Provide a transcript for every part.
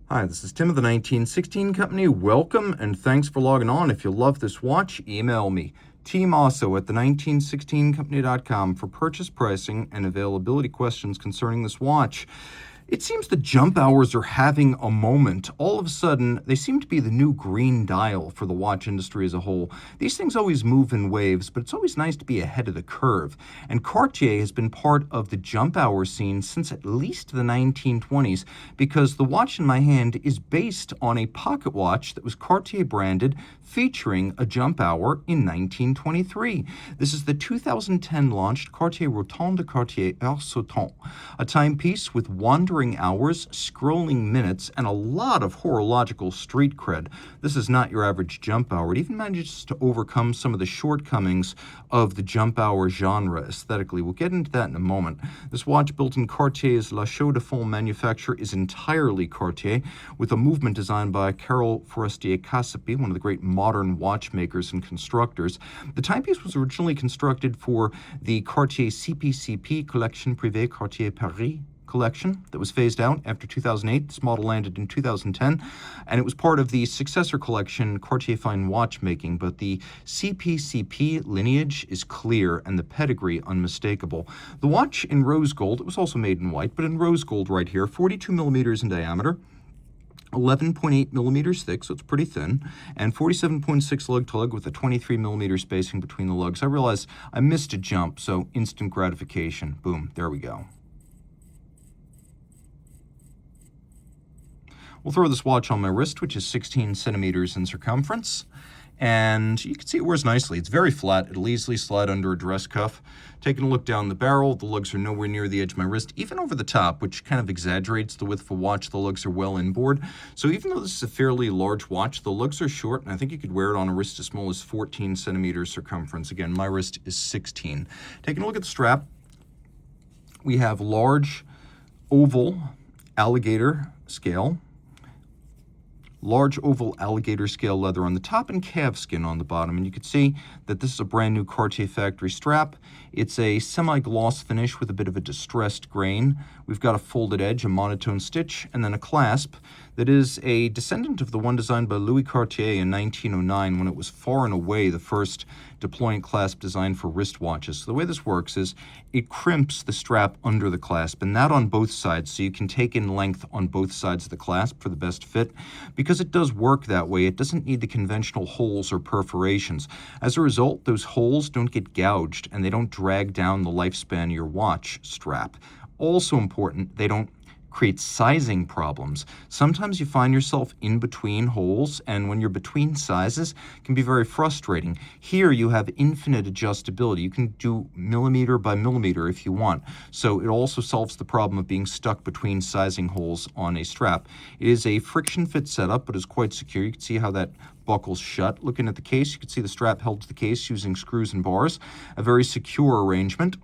Hi, this is Tim of the 1916 Company. Welcome and thanks for logging on. If you love this watch, email me, Team Mosso at the1916company.com for purchase pricing and availability questions concerning this watch. It seems the jump hours are having a moment. All of a sudden, they seem to be the new green dial for the watch industry as a whole. These things always move in waves, but it's always nice to be ahead of the curve. And Cartier has been part of the jump hour scene since at least the 1920s, because the watch in my hand is based on a pocket watch that was Cartier branded, featuring a jump hour in 1923. This is the 2010 launched Cartier Rotonde Jump Hour, a timepiece with wandering hours, scrolling minutes, and a lot of horological street cred. This is not your average jump hour. It even manages to overcome some of the shortcomings of the jump hour genre aesthetically. We'll get into that in a moment. This watch, built in Cartier's La Chaux de Fonds manufacture, is entirely Cartier, with a movement designed by Carol Forestier-Cassipi, one of the great modern watchmakers and constructors. The timepiece was originally constructed for the Cartier CPCP Collection Privée Cartier Paris collection that was phased out after 2008. This model landed in 2010, and it was part of the successor collection, Cartier Fine Watchmaking, but the CPCP lineage is clear and the pedigree unmistakable. The watch in rose gold, it was also made in white, but in rose gold right here, 42 millimeters in diameter, 11.8 millimeters thick, so it's pretty thin, and 47.6 lug-to-lug with a 23 millimeter spacing between the lugs. I realized I missed a jump, so instant gratification. Boom, there we go. We'll throw this watch on my wrist, which is 16 centimeters in circumference, and you can see it wears nicely. It's very flat. It'll easily slide under a dress cuff. Taking a look down the barrel, the lugs are nowhere near the edge of my wrist, even over the top, which kind of exaggerates the width of a watch. The lugs are well inboard. So even though this is a fairly large watch, the lugs are short, and I think you could wear it on a wrist as small as 14 centimeters circumference. Again, my wrist is 16. Taking a look at the strap, we have large oval alligator scale, large oval alligator scale leather on the top and calfskin on the bottom. And you can see that this is a brand new Cartier factory strap. It's a semi-gloss finish with a bit of a distressed grain. We've got a folded edge, a monotone stitch, and then a clasp that is a descendant of the one designed by Louis Cartier in 1909, when it was far and away the first deployant clasp designed for wristwatches. So the way this works is it crimps the strap under the clasp, and that on both sides, so you can take in length on both sides of the clasp for the best fit. Because it does work that way, it doesn't need the conventional holes or perforations. As a result, those holes don't get gouged, and they don't drag down the lifespan of your watch strap. Also important, they don't create sizing problems. Sometimes you find yourself in between holes, and when you're between sizes, it can be very frustrating. Here you have infinite adjustability. You can do millimeter by millimeter if you want. So it also solves the problem of being stuck between sizing holes on a strap. It is a friction fit setup, but is quite secure. You can see how that buckles shut. Looking at the case, you can see the strap held to the case using screws and bars. A very secure arrangement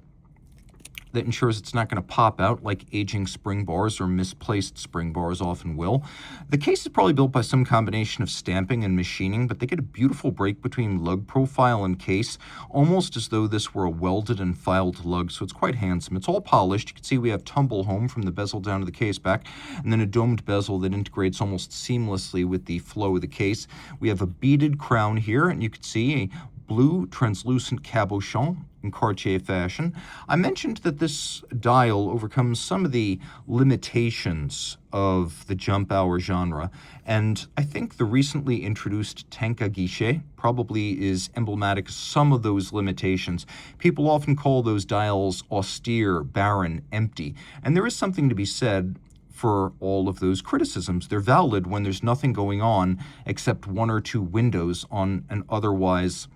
that ensures it's not going to pop out like aging spring bars or misplaced spring bars often will. The case is probably built by some combination of stamping and machining, but they get a beautiful break between lug profile and case, almost as though this were a welded and filed lug, so it's quite handsome. It's all polished. You can see we have tumble home from the bezel down to the case back, and then a domed bezel that integrates almost seamlessly with the flow of the case. We have a beaded crown here, and you can see a blue translucent cabochon in Cartier fashion. I mentioned that this dial overcomes some of the limitations of the jump hour genre, and I think the recently introduced tank à guichet probably is emblematic of some of those limitations. People often call those dials austere, barren, empty, and there is something to be said for all of those criticisms. They're valid when there's nothing going on except one or two windows on an otherwise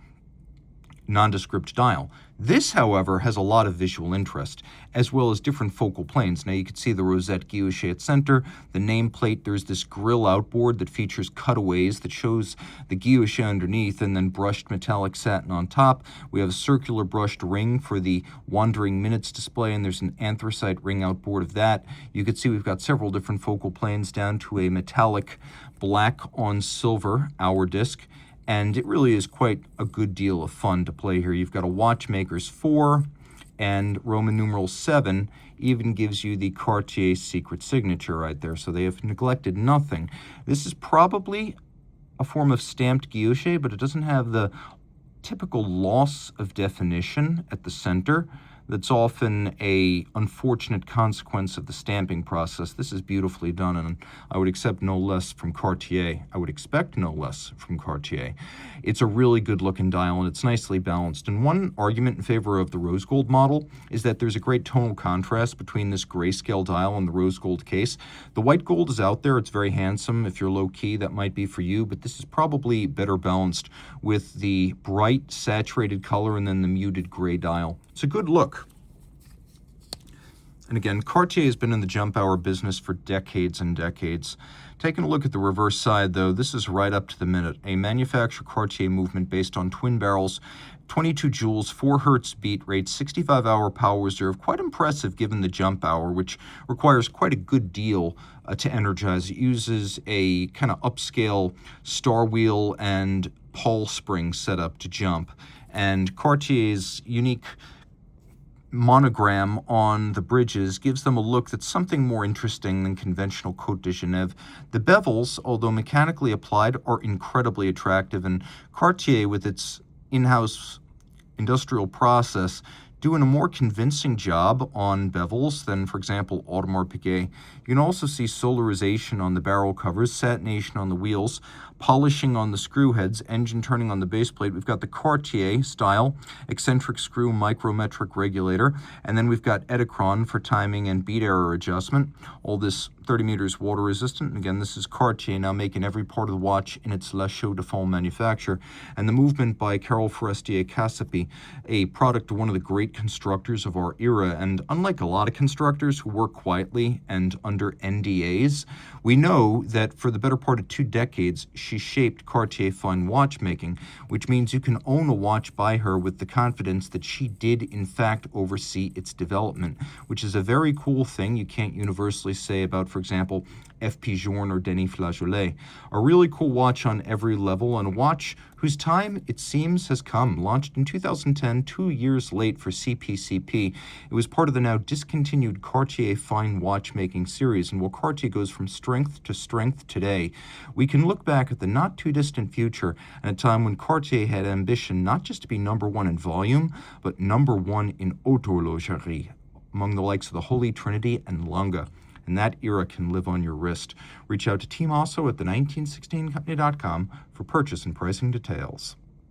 nondescript dial. This, however, has a lot of visual interest, as well as different focal planes. Now you can see the rosette guilloche at center, the nameplate. There's this grill outboard that features cutaways that shows the guilloche underneath, and then brushed metallic satin on top. We have a circular brushed ring for the wandering minutes display, and there's an anthracite ring outboard of that. You can see we've got several different focal planes down to a metallic black on silver hour disc. And it really is quite a good deal of fun to play here. You've got a watchmaker's 4 and Roman numeral 7 even gives you the Cartier secret signature right there, so they have neglected nothing. This is probably a form of stamped guilloche, but it doesn't have the typical loss of definition at the center that's often a unfortunate consequence of the stamping process. This is beautifully done, and I would accept no less from Cartier. I would expect no less from Cartier. It's a really good-looking dial, and it's nicely balanced. And one argument in favor of the rose gold model is that there's a great tonal contrast between this grayscale dial and the rose gold case. The white gold is out there. It's very handsome. If you're low-key, that might be for you, but this is probably better balanced with the bright, saturated color and then the muted gray dial. It's a good look. And again, Cartier has been in the jump hour business for decades and decades. Taking a look at the reverse side, though, this is right up to the minute. A manufacturer Cartier movement based on twin barrels, 22 joules, 4 hertz beat rate, 65-hour power reserve. Quite impressive given the jump hour, which requires quite a good deal to energize. It uses a kind of upscale star wheel and pawl spring setup to jump. And Cartier's unique monogram on the bridges gives them a look that's something more interesting than conventional Côte de Genève. The bevels, although mechanically applied, are incredibly attractive, and Cartier, with its in-house industrial process, doing a more convincing job on bevels than, for example, Audemars Piguet. You can also see solarization on the barrel covers, satination on the wheels, polishing on the screw heads, engine turning on the base plate. We've got the Cartier style eccentric screw micrometric regulator, and then we've got Edicron for timing and beat error adjustment. All this 30 meters water resistant. And again, this is Cartier now making every part of the watch in its La Chaux de Fonds manufacture. And the movement by Carole Forestier-Cassidy, a product of one of the great constructors of our era. And unlike a lot of constructors who work quietly and under NDAs, we know that for the better part of 2 decades, she shaped Cartier fine watchmaking, which means you can own a watch by her with the confidence that she did in fact oversee its development, which is a very cool thing you can't universally say about, for example, F.P. Journe or Denis Flageolet. A really cool watch on every level, and a watch whose time, it seems, has come. Launched in 2010, 2 years late for CPCP, it was part of the now discontinued Cartier Fine Watchmaking series, and while Cartier goes from strength to strength today, we can look back at the not-too-distant future and a time when Cartier had ambition not just to be number 1 in volume, but number 1 in horlogerie, among the likes of the Holy Trinity and Lange. And that era can live on your wrist. Reach out to Team Mosso at the 1916company.com for purchase and pricing details.